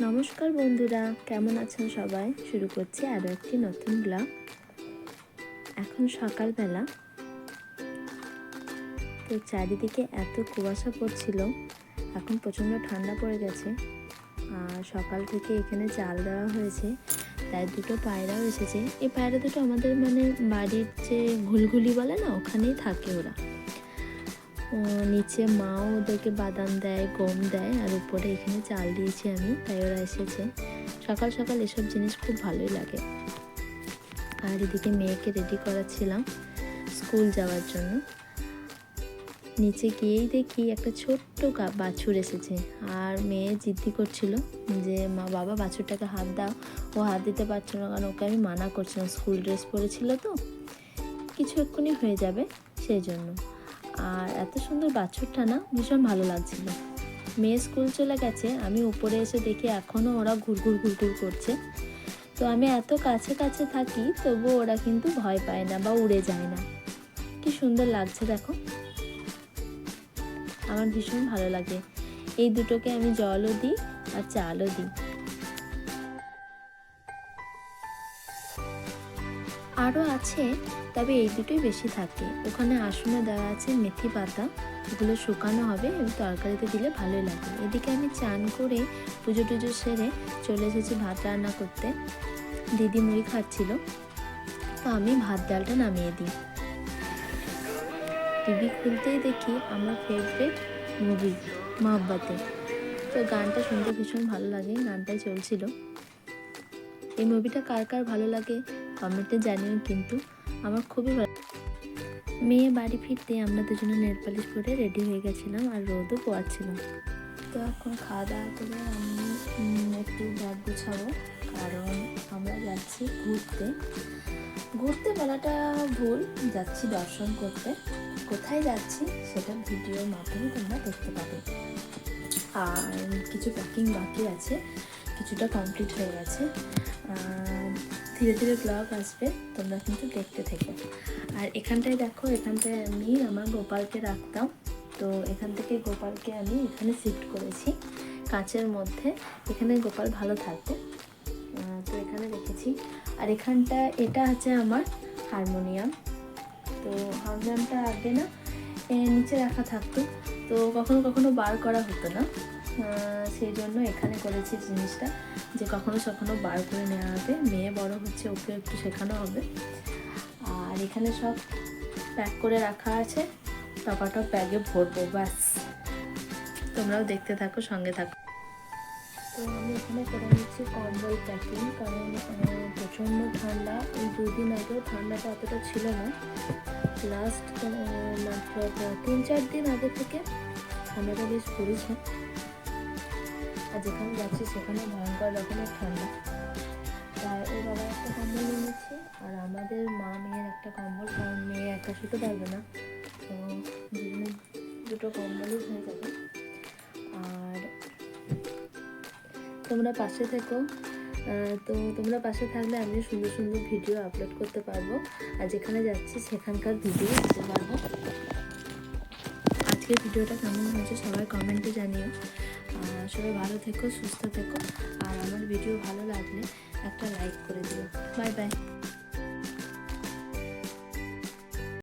নমস্কার বন্ধুরা, কেমন আছেন সবাই? শুরু করছি আরও একটি নতুন ব্লগ। এখন সকালবেলা, তো চারিদিকে এত কুয়াশা পড়ছিল, এখন প্রচণ্ড ঠান্ডা পড়ে গেছে। আর সকাল থেকে এখানে চাল দেওয়া হয়েছে, তাই দুটো পায়রাও এসেছে। এই পায়রা দুটো আমাদের বাড়ির যে ঘুলঘুলি বলে না, ওখানেই থাকে ওরা। নিচে মাও ওদেরকে বাদাম দেয়, গম দেয়, আর উপরে এখানে চাল দিয়েছি আমি, তাই ওরা এসেছে। সকাল সকাল এসব জিনিস খুব ভালোই লাগে। আর এদিকে মেয়েকে রেডি করাচ্ছিলাম স্কুল যাওয়ার জন্য। নিচে গিয়েই দেখি একটা ছোট্ট বাছুর এসেছে, আর মেয়ে জিদ্দি করছিল যে বাবা বাছুরটাকে হাত দাও। ও হাত দিতে পারছো না, কারণ ওকে আমি মানা করছিলাম, স্কুল ড্রেস পরেছিল তো, কিছু এক্ষুনি হয়ে যাবে সেই জন্য। আর এত সুন্দর বাছুরটা না, ভীষণ ভালো লাগছিল। মেয়ে স্কুল চলে গেছে, আমি উপরে এসে দেখি এখনও ওরা ঘুরঘুর করছে। তো আমি এত কাছে কাছে থাকি, তবুও ওরা কিন্তু ভয় পায় না বা উড়ে যায় না। কি সুন্দর লাগছে দেখো, আমার ভীষণ ভালো লাগে। এই দুটোকে আমি জলও দিই আর চালও দিই। আরও আছে, তবে এই দুটোই বেশি থাকে। ওখানে আসনে দেওয়া আছে মেথি পাতা, এগুলো শুকানো হবে এবং তরকারিতে দিলে ভালোই লাগে। এদিকে আমি চান করে পুজো টুজো সেরে চলে এসেছি ভাত রান্না করতে। দিদি মুড়ি খাচ্ছিল, তো আমি ভাত ডালটা নামিয়ে দিই। টিভি খুলতেই দেখি আমার ফেভারিট মুভি মহব্বতে। তো গানটা শুনতে ভীষণ ভালো লাগে, গানটাই চলছিল। এই মুভিটা কার কার ভালো লাগে কমেন্টে জানিও, কিন্তু আমার খুবই ভালো। মেয়ে বাড়ি ফিরতে আমরা দুজনে নেল পালিশ পরে রেডি হয়ে গেছিলাম, আর রোদও পোয়াচ্ছিলাম। তো এখন খাওয়া দাওয়া করে আমি একটু ব্যাগ গুছাবো, কারণ আমরা যাচ্ছি ঘুরতে বলাটা ভুল, যাচ্ছি দর্শন করতে। কোথায় যাচ্ছি সেটা ভিডিওর মাধ্যমে তোমরা দেখতে পাবে। আর কিছু প্যাকিং বাকি আছে, কিছুটা কমপ্লিট হয়ে গেছে। ধীরে ধীরে ব্লগ আসবে, তোমরা কিন্তু দেখতে থেকো। আর এখানটায় দেখো, এখানটায় আমি আমার গোপালকে রাখতাম, তো এখান থেকে গোপালকে আমি এখানে শিফট করেছি কাঁচের মধ্যে। এখানে গোপাল ভালো থাকবে, তো এখানে রেখেছি। আর এখানটা এটা আছে আমার হারমোনিয়াম। তো হারমোনিয়ামটা আগে না নিচে রাখা থাকতো, তো কখনো কখনো বার করা হতো না, সেই জন্য এখানে করেছি জিনিসটা, যে কখনো বার করে নেওয়া হবে। মেয়ে বড় হচ্ছে, ওকে একটু শেখানো হবে। আর এখানে সব প্যাক করে রাখা আছে, টপাটপ ব্যাগে ভরবো, ব্যাস। তোমরাও দেখতে থাকো, সঙ্গে থাকো। তো আমি এখানে করে নিচ্ছি কম্বল প্যাকিং, কারণ প্রচণ্ড ঠান্ডা। এই 2 দিন আগেও ঠান্ডাটা অতটা ছিল না, লাস্ট 3-4 দিন আগে থেকে ঠান্ডাটা বেশ পড়েছে। আর যেখানে যাচ্ছি সেখানে ভয়ঙ্কর রকমের ঠান্ডা, তাই ওর বাবা একটা কম্বল নিয়ে নিচ্ছে, আর আমাদের মা মেয়ের একটা কম্বল, কারণ মেয়ে একা শুতে পারবে না, তো দুজনে দুটো কম্বলই হয়ে যাবে। আর তোমরা পাশে থেকো, তো তোমরা পাশে থাকলে আমিও সুন্দর সুন্দর ভিডিও আপলোড করতে পারবো, আর যেখানে যাচ্ছি সেখানকার ভিডিও দিতে পারবো। আজকের ভিডিওটা কেমন হয়েছে সবাই কমেন্টে জানিও। সবাই ভালো থেকো, সুস্থ থেকো, আর আমার ভিডিও ভালো লাগলে একটা লাইক করে দিও। Bye bye.